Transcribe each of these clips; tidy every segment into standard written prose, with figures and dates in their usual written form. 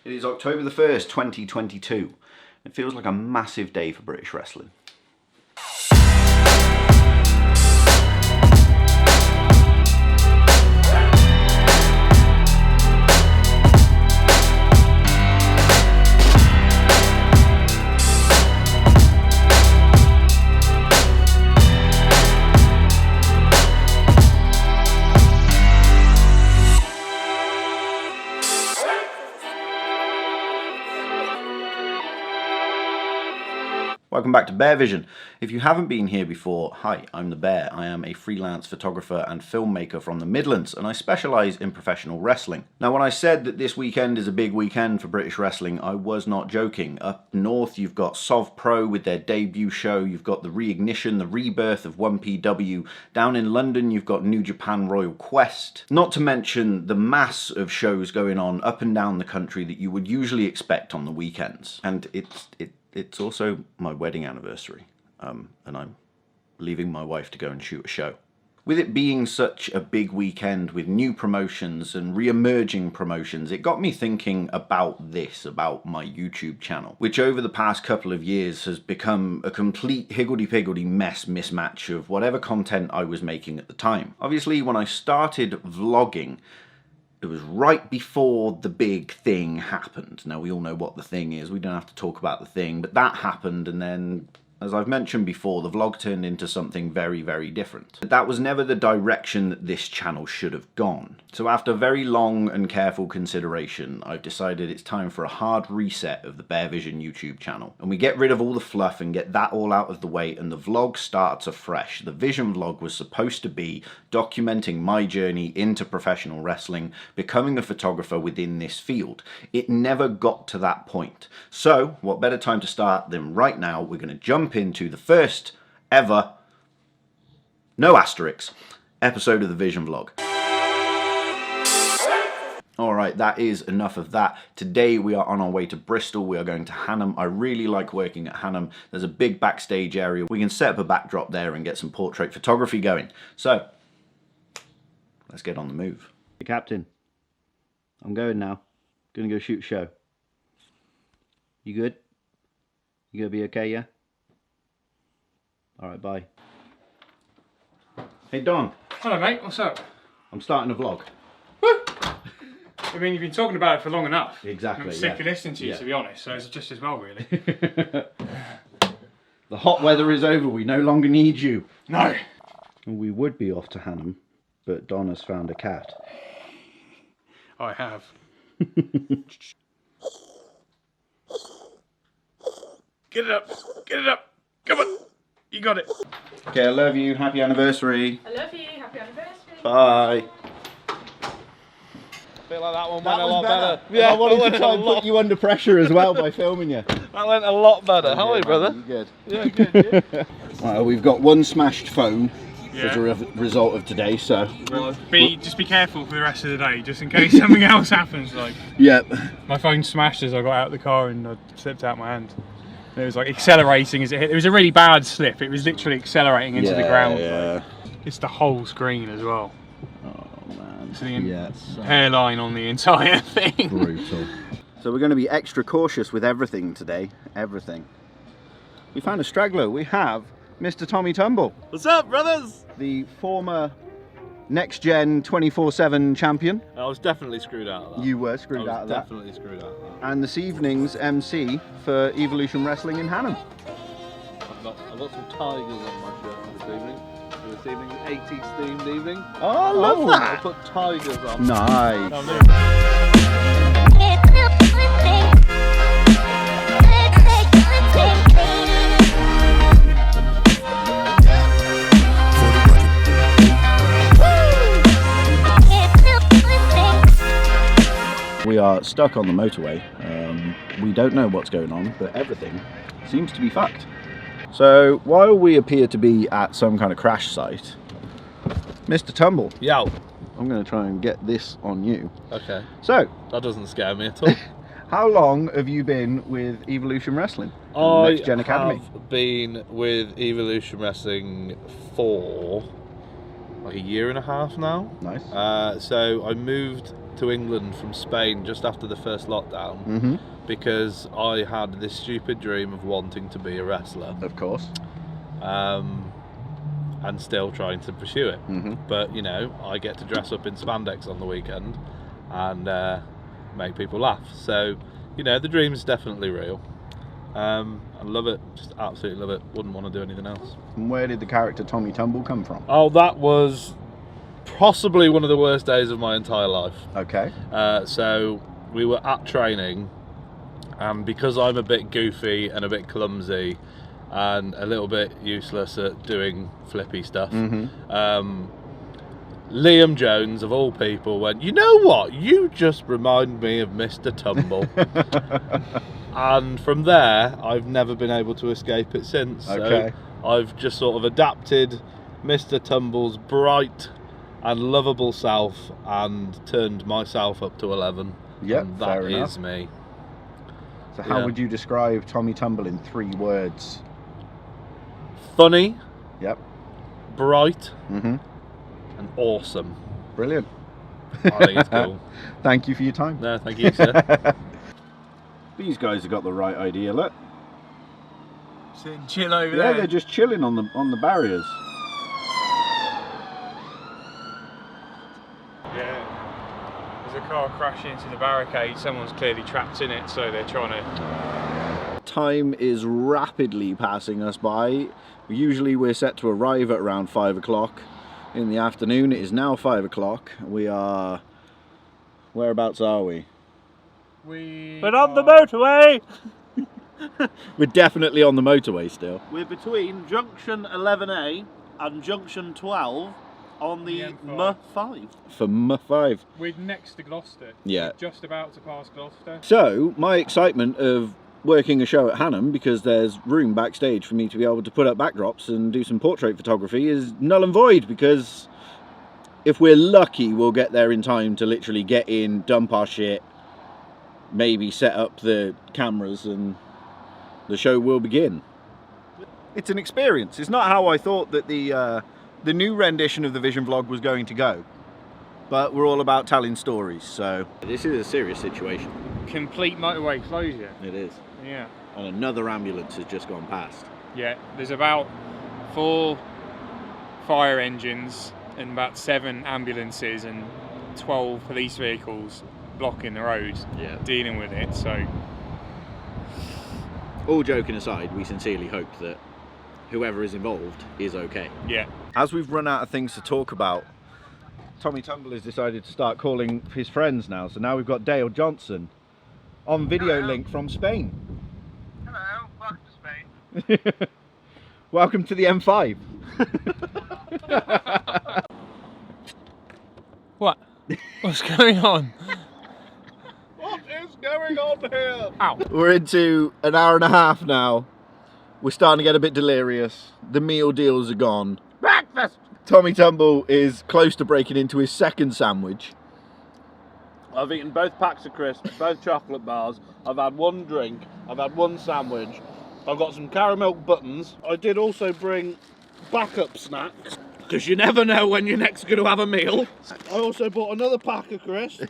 It is October the 1st, 2022. It feels like a massive day for British wrestling. Welcome back to Bear Vision. If you haven't been here before, hi, I'm the Bear. I am a freelance photographer and filmmaker from the Midlands, and I specialise in professional wrestling. Now, when I said that this weekend is a big weekend for British wrestling, I was not joking. Up north, you've got Sov Pro with their debut show, you've got the reignition, the rebirth of 1PW. Down in London, you've got New Japan Royal Quest. Not to mention the mass of shows going on up and down the country that you would usually expect on the weekends. And it's also my wedding anniversary, and I'm leaving my wife to go and shoot a show. With it being such a big weekend with new promotions and re-emerging promotions, it got me thinking about my YouTube channel, which over the past couple of years has become a complete higgledy-piggledy mismatch of whatever content I was making at the time. Obviously, when I started vlogging, it was right before the big thing happened. Now, we all know what the thing is. We don't have to talk about the thing, but that happened, and then, as I've mentioned before, the vlog turned into something very, very different. But that was never the direction that this channel should have gone. So after very long and careful consideration, I've decided it's time for a hard reset of the Bear Vision YouTube channel. And we get rid of all the fluff and get that all out of the way, and the vlog starts afresh. The Vision vlog was supposed to be documenting my journey into professional wrestling, becoming a photographer within this field. It never got to that point. So, what better time to start than right now? We're going to jump into the first ever, no asterisks, episode of the Vision vlog. Alright, that is enough of that. Today we are on our way to Bristol. We are going to Hanham. I really like working at Hanham. There's a big backstage area. We can set up a backdrop there and get some portrait photography going. So, let's get on the move. Hey, Captain, I'm going now. Gonna go shoot a show. You good? You gonna be okay, yeah? Alright, bye. Hey, Don. Hello, mate. What's up? I'm starting a vlog. Woo! I mean, you've been talking about it for long enough. Exactly, I'm sick of listening to you, to be honest, so it's just as well, really. The hot weather is over. We no longer need you. No. We would be off to Hanham, but Don has found a cat. I have. Get it up. Get it up. Come on. You got it. Okay, I love you. Happy anniversary. I love you. Happy anniversary. Bye. I feel like that one went a lot better. Yeah, I wanted to try and put you under pressure as well by filming you. That went a lot better. How are you, brother? You good? Yeah, good. Yeah. Right, we've got one smashed phone as a Yeah. result of today, so... Just be careful for the rest of the day, just in case something else happens. Like, Yep. my phone smashed as I got out of the car and I slipped out my hand. And it was like accelerating as it hit. It was a really bad slip. It was literally accelerating into the ground. Yeah. Like, it's the whole screen as well. Oh, man. It's the so hairline on the entire thing. brutal. So we're going to be extra cautious with everything today. Everything. We found a straggler. We have Mr. Tommy Tumble. What's up, brothers? The former Next Gen 24/7 champion. I was definitely screwed out of that. You were screwed out of that. Definitely screwed out of that. And this evening's MC for Evolution Wrestling in Hanham. I've got some tigers on my shirt for this evening. For this evening, 80s themed evening. Oh, I love I that. put tigers on. Nice. We are stuck on the motorway. We don't know what's going on, but everything seems to be fucked. So while we appear to be at some kind of crash site, Mr. Tumble, Yow. I'm going to try and get this on you. Okay. So, That doesn't scare me at all. how long have you been with Evolution Wrestling? Next Gen Academy? I've been with Evolution Wrestling for... like a year and a half now. Nice. So I moved to England from Spain just after the first lockdown because I had this stupid dream of wanting to be a wrestler. Of course. And still trying to pursue it. But you know, I get to dress up in spandex on the weekend and make people laugh. So you know, the dream's definitely real. I love it, just absolutely love it. Wouldn't want to do anything else. And where did the character Tommy Tumble come from? Oh, that was possibly one of the worst days of my entire life. Okay. So we were at training, and because I'm a bit goofy and a bit clumsy and a little bit useless at doing flippy stuff, Liam Jones, of all people, went, "You know what? You just remind me of Mr. Tumble." And from there, I've never been able to escape it since. Okay. So I've just sort of adapted Mr. Tumble's bright and lovable self and turned myself up to 11. Yep, and fair that enough. is me. So how Yeah. would you describe Tommy Tumble in 3 words? Funny, Yep. bright, Mm-hmm. and awesome. Brilliant. I think it's cool. Thank you for your time. No, thank you, sir. These guys have got the right idea. Look. Sitting chill over Yeah, there. they're just chilling on the barriers. Yeah. There's a car crashing into the barricade. Someone's clearly trapped in it, so they're trying to. Time is rapidly passing us by. Usually we're set to arrive at around 5 o'clock in the afternoon. It is now 5 o'clock. We are... Whereabouts are we? But on the motorway! We're definitely on the motorway still. We're between junction 11A and junction 12 on the M5. M5. For M5. We're next to Gloucester. Yeah. We're just about to pass Gloucester. So, my excitement of working a show at Hannam, because there's room backstage for me to be able to put up backdrops and do some portrait photography, is null and void, because if we're lucky, we'll get there in time to literally get in, dump our shit, maybe set up the cameras, and the show will begin. It's an experience. It's not how I thought that the new rendition of the Vision vlog was going to go, but we're all about telling stories, so this is a serious situation. Complete motorway closure. It is. Yeah. And another ambulance has just gone past. Yeah. There's about 4 fire engines and about 7 ambulances and 12 police vehicles blocking the road, Yeah. dealing with it. So All joking aside, we sincerely hope that whoever is involved is okay. yeah. As we've run out of things to talk about, Tommy Tumble has decided to start calling his friends now. So now we've got Dale Johnson on video link from Spain. Hello, welcome to Spain. Welcome to the M5. What? What's going on? What is going on here? Ow. We're into an hour and a half now. We're starting to get a bit delirious. The meal deals are gone. Breakfast! Tommy Tumble is close to breaking into his second sandwich. I've eaten both packs of crisps, both chocolate bars. I've had 1 drink. I've had 1 sandwich. I've got some caramel buttons. I did also bring backup snacks, because you never know when you're next going to have a meal. I also bought another pack of crisps.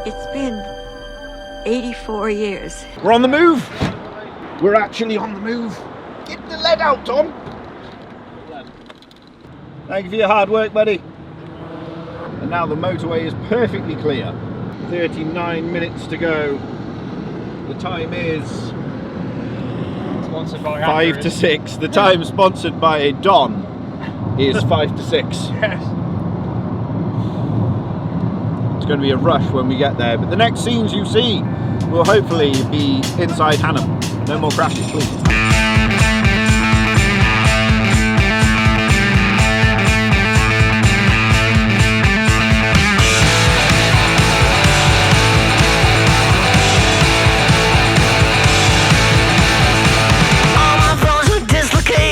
It's been 84 years. We're on the move. We're actually on the move. Get the lead out, Tom. Thank you for your hard work, buddy. And now the motorway is perfectly clear. 39 minutes to go. The time is Sponsored by 5 to 6. The time sponsored by Don is 5 to 6. Yes. It's going to be a rush when we get there, but the next scenes you see will hopefully be inside Hannam. No more crashes, please. All my bones were dislocated.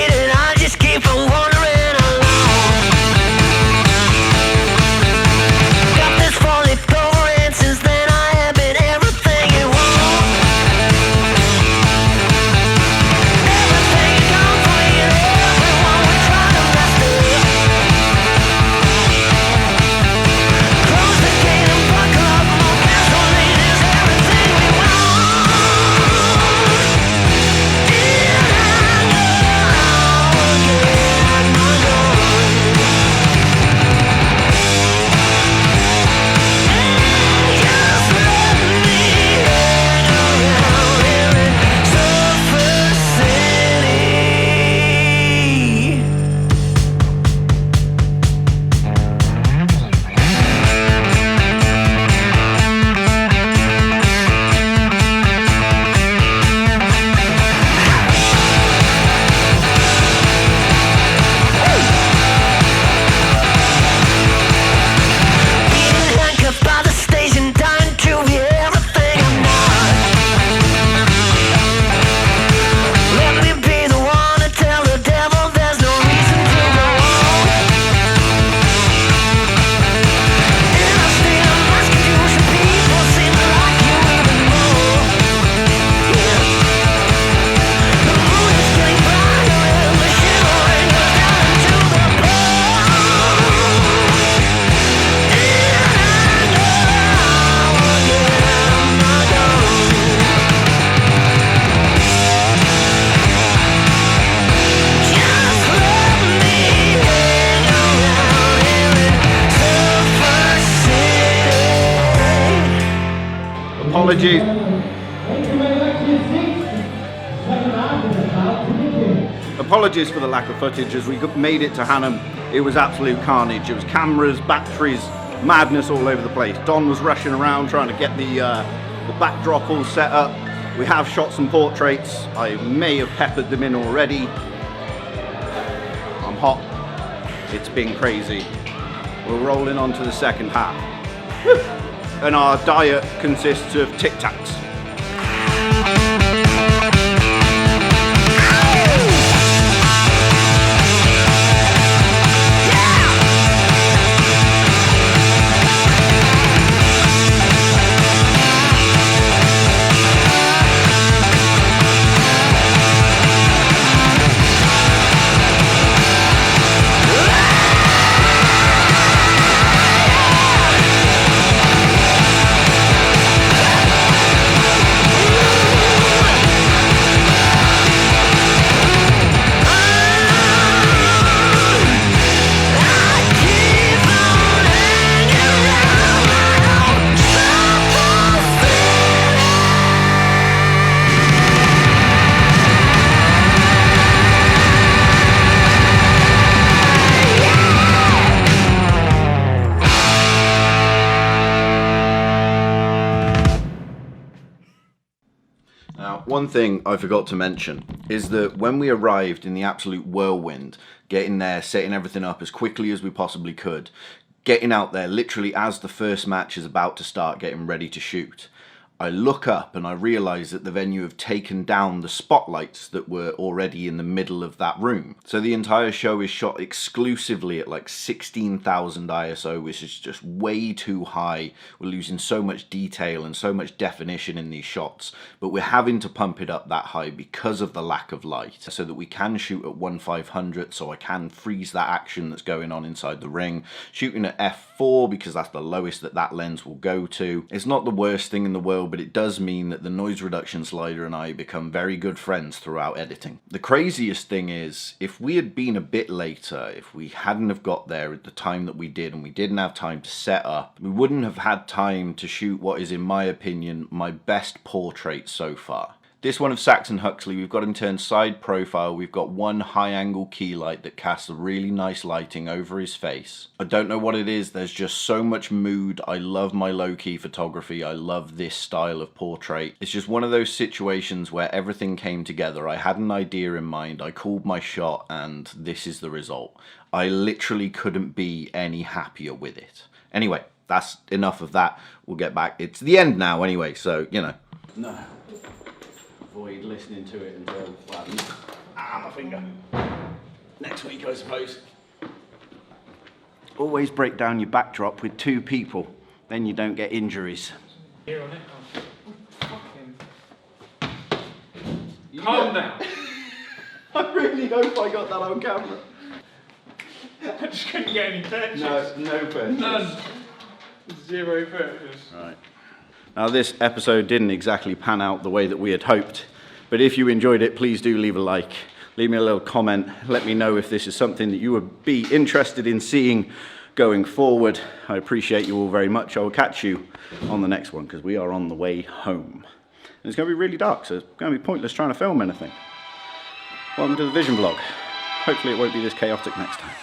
Apologies. Apologies for the lack of footage. As we made it to Hannam, it was absolute carnage. It was cameras, batteries, madness all over the place. Don was rushing around trying to get the backdrop all set up. We have shot some portraits. I may have peppered them in already. I'm hot. It's been crazy. We're rolling on to the second half. And our diet consists of Tic Tacs. Now, one thing I forgot to mention is that when we arrived in the absolute whirlwind, getting there, setting everything up as quickly as we possibly could, getting out there literally as the first match is about to start, getting ready to shoot, I look up and I realise that the venue have taken down the spotlights that were already in the middle of that room. So the entire show is shot exclusively at like 16,000 ISO, which is just way too high. We're losing so much detail and so much definition in these shots, but we're having to pump it up that high because of the lack of light, so that we can shoot at 1/500, so I can freeze that action that's going on inside the ring. Shooting at f4 because that's the lowest that lens will go to. It's not the worst thing in the world, but it does mean that the noise reduction slider and I become very good friends throughout editing. The craziest thing is, if we had been a bit later, if we hadn't have got there at the time that we did and we didn't have time to set up, we wouldn't have had time to shoot what is, in my opinion, my best portrait so far. This one of Saxon Huxley, we've got him turned side profile. We've got one high angle key light that casts a really nice lighting over his face. I don't know what it is, there's just so much mood. I love my low key photography. I love this style of portrait. It's just one of those situations where everything came together. I had an idea in mind, I called my shot, and this is the result. I literally couldn't be any happier with it. Anyway, that's enough of that. We'll get back. It's the end now anyway, so, you know. No. Avoid listening to it until it flattens. Ah, my finger. Next week, I suppose. Always break down your backdrop with 2 people, then you don't get injuries. Here on it. Oh, fucking. Calm down. I really hope I got that on camera. I just couldn't get any pictures. No pictures. None. 0 pictures. Right. Now, this episode didn't exactly pan out the way that we had hoped, but if you enjoyed it, please do leave a like. Leave me a little comment. Let me know if this is something that you would be interested in seeing going forward. I appreciate you all very much. I will catch you on the next one, because we are on the way home. And it's going to be really dark, so it's going to be pointless trying to film anything. Welcome to the Vision Vlog. Hopefully it won't be this chaotic next time.